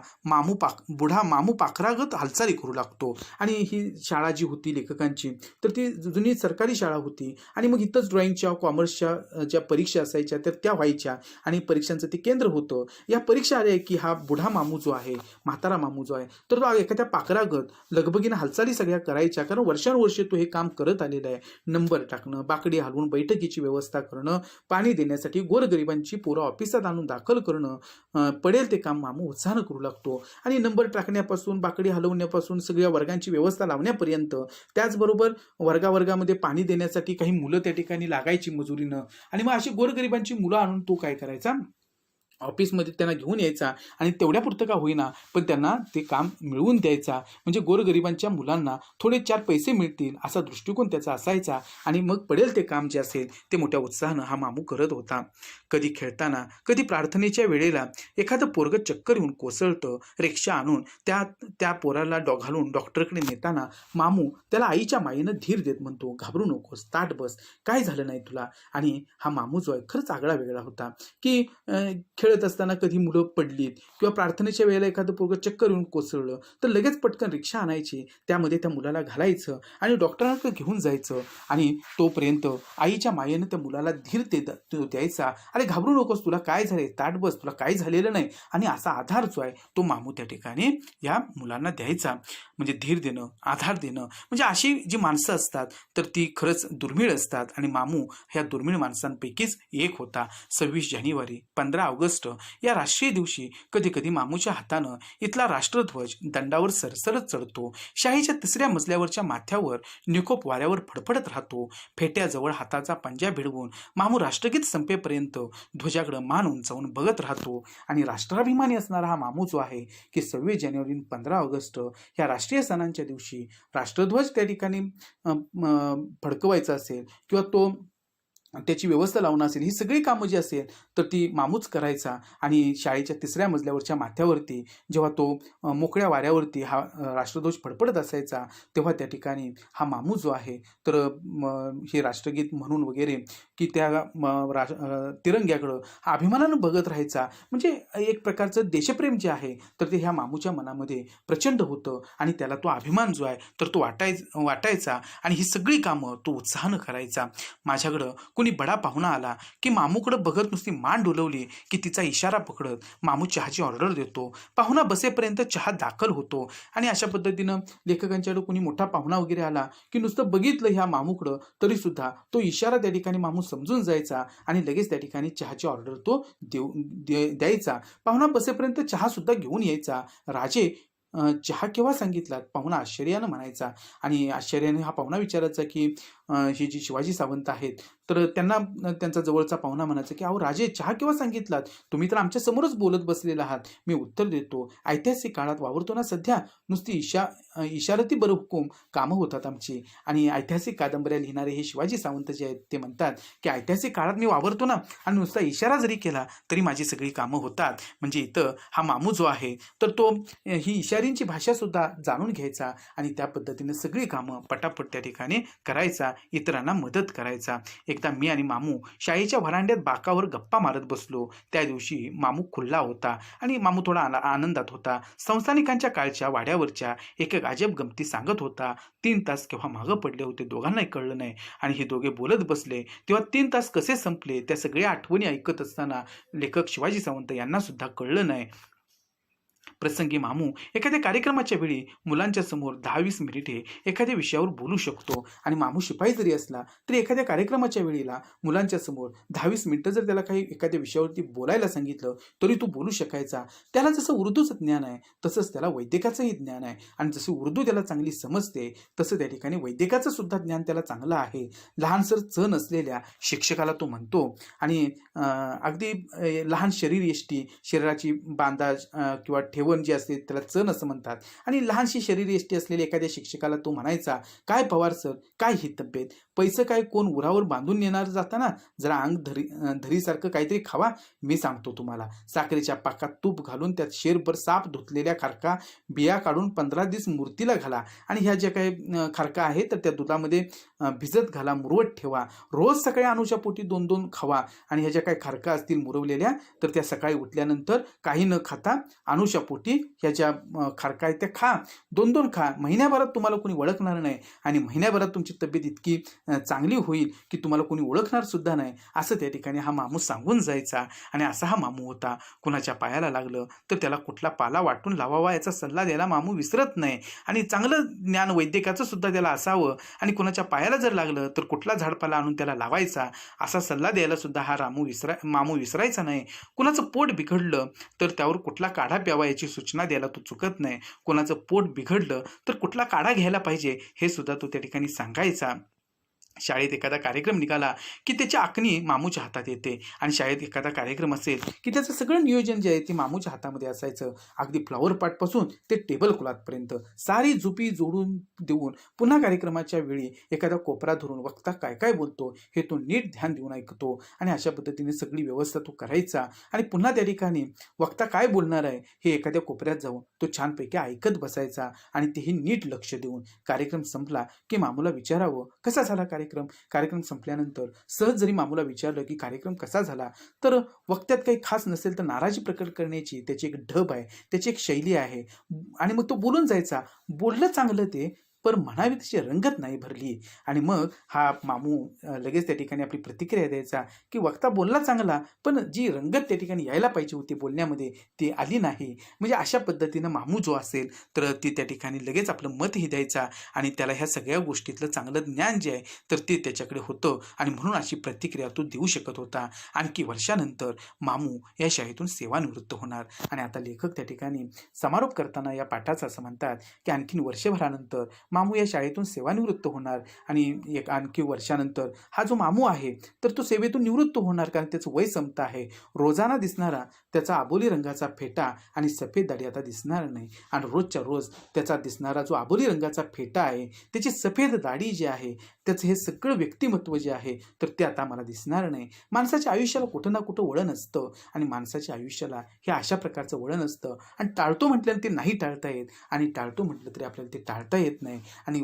मामू पाखरागत हालचाली करू लागतो. आणि ही शाळा जी होती लेखकांची तर ती जुनी सरकारी शाळा होती आणि मग इथंच ड्रॉइंगच्या, कॉमर्सच्या ज्या परीक्षा असायच्या तर त्या व्हायच्या आणि परीक्षांचं ते केंद्र होतं. या परीक्षा आल्या की हा बुढा मामू जो आहे, म्हातारा मामू जो आहे तर तो एखाद्या पाखरागत लगबगीनं हालचाली सगळ्या करायच्या, कारण वर्षानुवर्षे तो हे काम करत आलेला आहे. नंबर टाकणं, बाकडी हलवून बैठकीची व्यवस्था करणं, पाणी देण्यासाठी गोरगरिबांची पोरं ऑफिसात आणून दाखल करणं, पडेल ते काम मामू उत्साहानं करू लागतो. आणि नंबर टाकण्यापासून, बाकडी हलवण्यापासून सगळ्या वर्गांची व्यवस्था लावण्यापर्यंत, त्याचबरोबर वर्गामध्ये पाणी देण्यासाठी काही मुलं त्या ठिकाणी लागायची मजुरीनं आणि मग अशी गोरगरिबांची मुलं आणून तो काय करायचा, ऑफिसमध्ये त्यांना घेऊन यायचा आणि तेवढ्या पुरतं का होईना पण त्यांना ते काम मिळवून द्यायचा. म्हणजे गोरगरिबांच्या मुलांना थोडे 4 पैसे मिळतील असा दृष्टिकोन त्याचा असायचा आणि मग पडेल ते काम जे असेल ते मोठ्या उत्साहानं हा मामू करत होता. कधी खेळताना, कधी प्रार्थनेच्या वेळेला एखादं पोरगं चक्कर येऊन कोसळतं. रिक्षा आणून त्या पोराला घालून डॉक्टरकडे नेताना मामू त्याला आईच्या मायेनं धीर देत म्हणतो, घाबरू नकोस, ताट बस, काय झालं नाही तुला. आणि हा मामू जो आहे खरंच आगळा वेगळा होता की खेळत असताना कधी मुलं पडलीत किंवा प्रार्थनेच्या वेळेला एखादं पोरगं चक्कर येऊन कोसळलं तर लगेच पटकन रिक्षा आणायची, त्यामध्ये त्या मुलाला घालायचं आणि डॉक्टरांकडे घेऊन जायचं आणि तोपर्यंत आईच्या मायेनं त्या मुलाला धीर द्यायचा. अरे घाबरू नकोस, तुला काय झालंय, ताट बस, तुला काही झालेलं नाही. आणि असा आधार जो आहे तो मामू त्या ठिकाणी या मुलांना द्यायचा. म्हणजे धीर देणं, आधार देणं, म्हणजे अशी जी माणसं असतात तर ती खरंच दुर्मिळ असतात आणि मामू ह्या दुर्मिळ माणसांपैकीच एक होता. 26 जानेवारी, 15 ऑगस्ट या राष्ट्रीय दिवशी कधी कधी मामूच्या हातानं इथला राष्ट्रध्वज दंडावर सरसरत चढतो. शाहीच्या 3ऱ्या मजल्यावरच्या माथ्यावर निकोप वाऱ्यावर फडफडत राहतो. फेट्याजवळ हाताचा पंजा भिडवून मामू राष्ट्रगीत संपेपर्यंत ध्वजाकडे मान उंचावून बघत राहतो. आणि राष्ट्राभिमानी असणारा हा मामू जो आहे की 26 जानेवारी 15 ऑगस्ट ह्या राष्ट्रीय सणांच्या दिवशी राष्ट्रध्वज त्या ठिकाणी फडकवायचा असेल किंवा तो त्याची व्यवस्था लावणं असेल, ही सगळी कामं जी असेल तर ती मामूच करायचा. आणि शाळेच्या 3ऱ्या मजल्यावरच्या माथ्यावरती जेव्हा तो मोकळ्या वाऱ्यावरती हा राष्ट्रध्वज फडफडत असायचा, तेव्हा त्या ठिकाणी हा मामू जो आहे तर हे राष्ट्रगीत म्हणून वगैरे की त्या तिरंग्याकडं हा अभिमानानं बघत राहायचा. म्हणजे एक प्रकारचं देशप्रेम जे आहे तर ते ह्या मामूच्या मनामध्ये प्रचंड होतं आणि त्याला तो अभिमान जो आहे तर तो वाटायचा आणि ही सगळी कामं तो उत्साहानं करायचा. माझ्याकडं कोणी बडा पाहुणा आला की मामूकडं बघत नुसती मान डोलवली की तिचा इशारा पकडत मामू चहाची ऑर्डर देतो. पाहुणा बसेपर्यंत चहा दाखल होतो. आणि अशा पद्धतीनं लेखकांच्याकडे कोणी मोठा पाहुणा वगैरे आला की नुसतं बघितलं ह्या मामूकडं तरी सुद्धा तो इशारा त्या ठिकाणी मामू समजून जायचा आणि लगेच त्या ठिकाणी चहाची ऑर्डर तो द्यायचा. पाहुणा बसेपर्यंत चहा सुद्धा घेऊन यायचा. राजे चहा केव्हा सांगितलात? पाहुणा आश्चर्यानं म्हणायचा. आणि आश्चर्याने हा पाहुणा विचारायचा की हे जी शिवाजी सावंत आहेत तर त्यांना त्यांचा जवळचा पाहुणा म्हणायचा की अहो राजे, चहा केव्हा सांगितलात? तुम्ही तर आमच्या समोरच बोलत बसलेला आहात. मी उत्तर देतो, ऐतिहासिक काळात वावरतो ना सध्या, नुसती इशारती बरं हुकूम कामं होतात आमची. आणि ऐतिहासिक कादंबऱ्या लिहिणारे हे शिवाजी सावंत जे आहेत ते म्हणतात की ऐतिहासिक काळात मी वावरतो ना, आणि नुसता इशारा जरी केला तरी माझी सगळी कामं होतात. म्हणजे इथं हा मामू जो आहे तर तो ही इशारींची भाषा सुद्धा जाणून घ्यायचा आणि त्या पद्धतीने सगळी कामं पटापट त्या ठिकाणी करायचा, इतरांना मदत करायचा. एकदा मी आणि मामू शाळेच्या व्हरांड्यात बाकावर गप्पा मारत बसलो. त्या दिवशी मामू खुल्ला होता आणि मामू थोडा आनंदात होता. संस्थानिकांच्या काळच्या वाड्यावरच्या एक अजब गमती सांगत होता. 3 तास केव्हा मागं पडले होते दोघांनाही कळलं नाही. आणि हे दोघे बोलत बसले तेव्हा 3 तास कसे संपले त्या सगळ्या आठवणी ऐकत असताना लेखक शिवाजी सावंत यांना सुद्धा कळलं नाही. प्रसंगी मामू एखाद्या कार्यक्रमाच्या वेळी मुलांच्या समोर 10-20 मिनिटे एखाद्या विषयावर बोलू शकतो. आणि मामू शिपाई जरी असला तरी एखाद्या कार्यक्रमाच्या वेळेला मुलांच्या समोर 10-20 मिनिटं जर त्याला काही एखाद्या विषयावरती बोलायला सांगितलं तरी तो बोलू शकायचा. त्याला जसं उर्दूचं ज्ञान आहे तसंच त्याला वैद्यकाचंही ज्ञान आहे. आणि जसं उर्दू त्याला चांगली समजते तसं त्या ठिकाणी वैद्यकाचं सुद्धा ज्ञान त्याला चांगलं आहे. लहानसर च नसलेल्या शिक्षकाला तो म्हणतो. आणि अगदी लहान शरीर यष्टी, शरीराची बांधाज किंवा ठेवण जी असते त्याला चण असं म्हणतात. आणि लहानशी शरीर यष्टी असलेल्या एखाद्या शिक्षकाला तो म्हणायचा, काय पवार सर, काय ही तब्येत, पैसे काय कोण उरावर बांधून नेणार जाताना, जरा अंग धरीसारखं काहीतरी खावा. मी सांगतो तुम्हाला, साखरेच्या पाकात तूप घालून त्यात शेरभर साप धुतलेल्या खारका बिया काढून 15 दिवस मूर्तीला घाला. आणि ह्या ज्या काही खारका आहेत तर त्या दुधामध्ये भिजत घाला, मुरवत ठेवा. रोज सकाळी अनुच्या पोटी 2-2 खावा. आणि ह्या ज्या काही खारका असतील मुरवलेल्या तर त्या सकाळी उठल्यानंतर काही न खाता अनुच्या पोटी ह्या ज्या खारका आहेत त्या खा, 2-2 खा. महिन्याभरात तुम्हाला कोणी ओळखणार नाही आणि महिन्याभरात तुमची तब्येत इतकी चांगली होईल की तुम्हाला कोणी ओळखणार सुद्धा नाही, असं त्या ठिकाणी हा मामू सांगून जायचा. आणि असा हा मामू होता. कुणाच्या पायाला लागलं तर त्याला कुठला पाला वाटून लावावा याचा सल्ला द्यायला मामू विसरत नाही. आणि चांगलं ज्ञान वैद्यकाचं सुद्धा त्याला असावं. आणि कुणाच्या पायाला जर लागलं तर कुठला झाडपाला आणून त्याला लावायचा असा सल्ला द्यायला सुद्धा हा मामू विसरायचा नाही. कुणाचं पोट बिघडलं तर त्यावर कुठला काढा प्यावा याची सूचना द्यायला तो चुकत नाही. कोणाचं पोट बिघडलं तर कुठला काढा घ्यायला पाहिजे हे सुद्धा तो त्या ठिकाणी सांगायचा. शाळेत एखादा कार्यक्रम निघाला की त्याची आखणी मामूच्या हातात येते. आणि शाळेत एखादा कार्यक्रम असेल की त्याचं सगळं नियोजन जे आहे ते मामूच्या हातामध्ये असायचं. अगदी फ्लॉवर पाटपासून ते टेबल क्लॉथपर्यंत सारी जुपी जोडून देऊन पुन्हा कार्यक्रमाच्या वेळी एखादा कोपरा धरून वक्ता काय काय बोलतो हे तो नीट ध्यान देऊन ऐकतो. आणि अशा पद्धतीने सगळी व्यवस्था तो करायचा. आणि पुन्हा त्या ठिकाणी वक्ता काय बोलणार आहे हे एखाद्या कोपऱ्यात जाऊन तो छानपैकी ऐकत बसायचा. आणि तेही नीट लक्ष देऊन कार्यक्रम संपला की मामूला विचारावं कसा झाला कार्यक्रम संपल्यानंतर सहज जरी मामूला विचारलं की कार्यक्रम कसा झाला तर वक्त्यात काही खास नसेल तर नाराजी प्रकट करण्याची त्याची एक ढब आहे, त्याची एक शैली आहे. आणि मग तो बोलून जायचा. बोललं चांगलं ते, पण म्हणावी तशी रंगत नाही भरली. आणि मग हा मामू लगेच त्या ठिकाणी आपली प्रतिक्रिया द्यायचा की वक्ता बोलला चांगला पण जी रंगत त्या ठिकाणी यायला पाहिजे होती बोलण्यामध्ये ती आली नाही. म्हणजे अशा पद्धतीनं मामू जो असेल तर ती त्या ठिकाणी लगेच आपलं मतही द्यायचा. आणि त्याला ह्या सगळ्या गोष्टीतलं चांगलं ज्ञान जे आहे तर ते त्याच्याकडे होतं. आणि म्हणून अशी प्रतिक्रिया तो देऊ शकत होता. आणखी वर्षानंतर मामू या शाळेतून सेवानिवृत्त होणार. आणि आता लेखक त्या ठिकाणी समारोप करताना या पाठाचा असं म्हणतात की आणखीन वर्षभरानंतर मामू या शाळेतून सेवानिवृत्त होणार आणि एक आणखी वर्षानंतर हा जो मामू आहे तर तो सेवेतून निवृत्त होणार, कारण त्याचं वय संपत आहे. रोजाना दिसणारा त्याचा आबोली रंगाचा फेटा आणि सफेद दाढी आता दिसणार नाही, आणि रोजच्या रोज त्याचा दिसणारा जो आबोली रंगाचा फेटा आहे, त्याची सफेद दाढी जी आहे, त्याचं हे सगळं व्यक्तिमत्व जे आहे तर ते आता मला दिसणार नाही. माणसाच्या आयुष्याला कुठं ना कुठं वळण असतं, आणि माणसाच्या आयुष्याला हे अशा प्रकारचं वळण असतं, आणि टाळतो म्हटल्यानं ते नाही टाळता येत, आणि टाळतो म्हटलं तरी आपल्याला ते टाळता येत नाही. आणि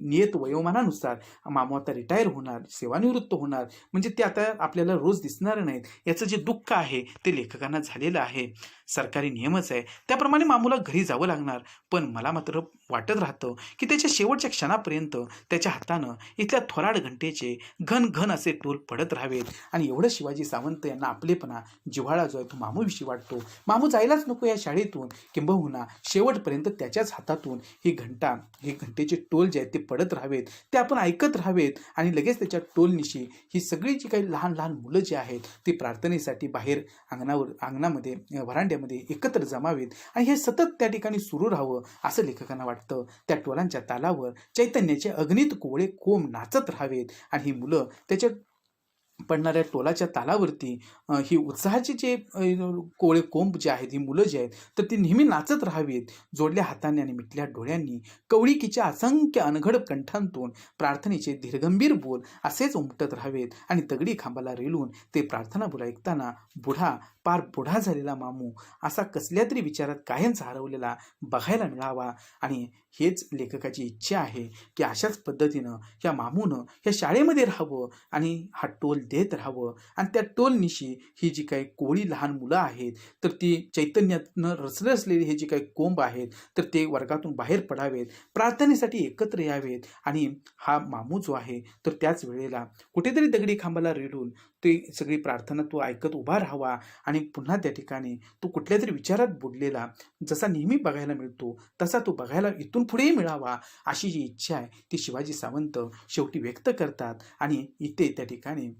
नियत वयोमानानुसार मामू आता रिटायर होणार, सेवानिवृत्त होणार, म्हणजे ते आता आपल्याला रोज दिसणार नाहीत. याचं जे दुःख आहे ते लेखकांना झालेलं आहे. सरकारी नियमच आहे, त्याप्रमाणे मामूला घरी जावं लागणार. पण मला मात्र वाटत राहतं की त्याच्या शेवटच्या क्षणापर्यंत त्याच्या हातानं इथल्या थोराड घंटेचे घन घन असे टोल पडत राहावेत. आणि एवढं शिवाजी सावंत यांना आपलेपणा, जिव्हाळा जो आहे तो मामूविषयी वाटतो. मामू जायलाच नको या शाळेतून, किंबहुना शेवटपर्यंत त्याच्याच हातातून हे घंटेचे टोल जे आहेत ते पडत राहावेत, ते आपण ऐकत राहावेत. आणि लगेच त्याच्या टोलनिशी ही सगळी जी काही लहान लहान मुलं जी आहेत ती प्रार्थनेसाठी बाहेर अंगणामध्ये व्हरांड्यामध्ये एकत्र जमावेत, आणि हे सतत त्या ठिकाणी सुरू राहावं असं लेखकांना वाटतं. त्या टोलांच्या तालावर चैतन्याचे अगणित कोवळे कोंब नाचत राहावेत, आणि ही मुलं त्याच्या पडणाऱ्या टोलाच्या तालावरती ही उत्साहाचे जे कोवळे कोंब जे आहेत, ही मुलं जी आहेत तर ती नेहमी नाचत राहावीत. जोडल्या हाताने आणि मिटल्या डोळ्यांनी कवळिकीच्या असंख्य अनघड कंठांतून प्रार्थनेचे धीरगंभीर बोल असेच उमटत राहावेत. आणि दगडी खांबाला रेलून ते प्रार्थना बोल ऐकताना पार बुढा झालेला मामू असा कसल्या तरी विचारात कायमचा हरवलेला बघायला मिळावा. आणि हेच लेखकाची इच्छा आहे की अशाच पद्धतीनं या मामूनं या शाळेमध्ये राहावं, आणि हा टोल देत राहावं. आणि त्या टोलनिशी ही जी काही कोळी लहान मुलं आहेत तर ती चैतन्यातनं रचले असलेली हे जे काही कोंब आहेत तर ते वर्गातून बाहेर पडावेत, प्रार्थनेसाठी एकत्र यावेत. आणि हा मामू जो आहे तर त्याच वेळेला कुठेतरी दगडी खांबाला रेलून ते सगळी प्रार्थना तो ऐकत उभा राहावा, आणि पुन्हा त्या ठिकाणी तो कुठल्या तरी विचारात बुडलेला जसा नेहमी बघायला मिळतो तसा तो बघायला इथून पुढेही मिळावा, अशी जी इच्छा आहे ती शिवाजी सावंत शेवटी व्यक्त करतात. आणि इथे त्या ठिकाणी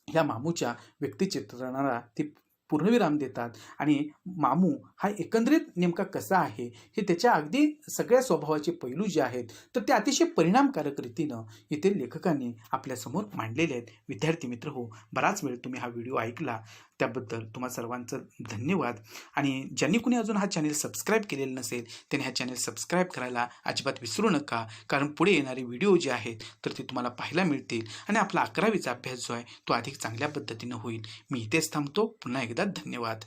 या मामूच्या व्यक्तिचित्रणाला ते पूर्णविराम देतात. आणि मामू हा एकंदरीत नेमका कसा आहे हे त्याच्या अगदी सगळ्या स्वभावाचे पैलू जे आहेत तर ते अतिशय परिणामकारक रीतीनं इथे लेखकांनी आपल्यासमोर मांडलेले आहेत. विद्यार्थी मित्र हो, बराच वेळ तुम्ही हा व्हिडिओ ऐकला त्याबद्दल तुम्हा सर्वांचं धन्यवाद. आणि ज्यांनी कुणी अजून हा चॅनल सबस्क्राईब केलेलं नसेल त्यांनी हा चॅनल सबस्क्राईब करायला अजिबात विसरू नका, कारण पुढे येणारे व्हिडिओ जे आहेत तर ते तुम्हाला पाहायला मिळतील, आणि आपला 11वीचा अभ्यास जो आहे तो अधिक चांगल्या पद्धतीनं होईल. मी इथेच थांबतो. पुन्हा एकदा धन्यवाद.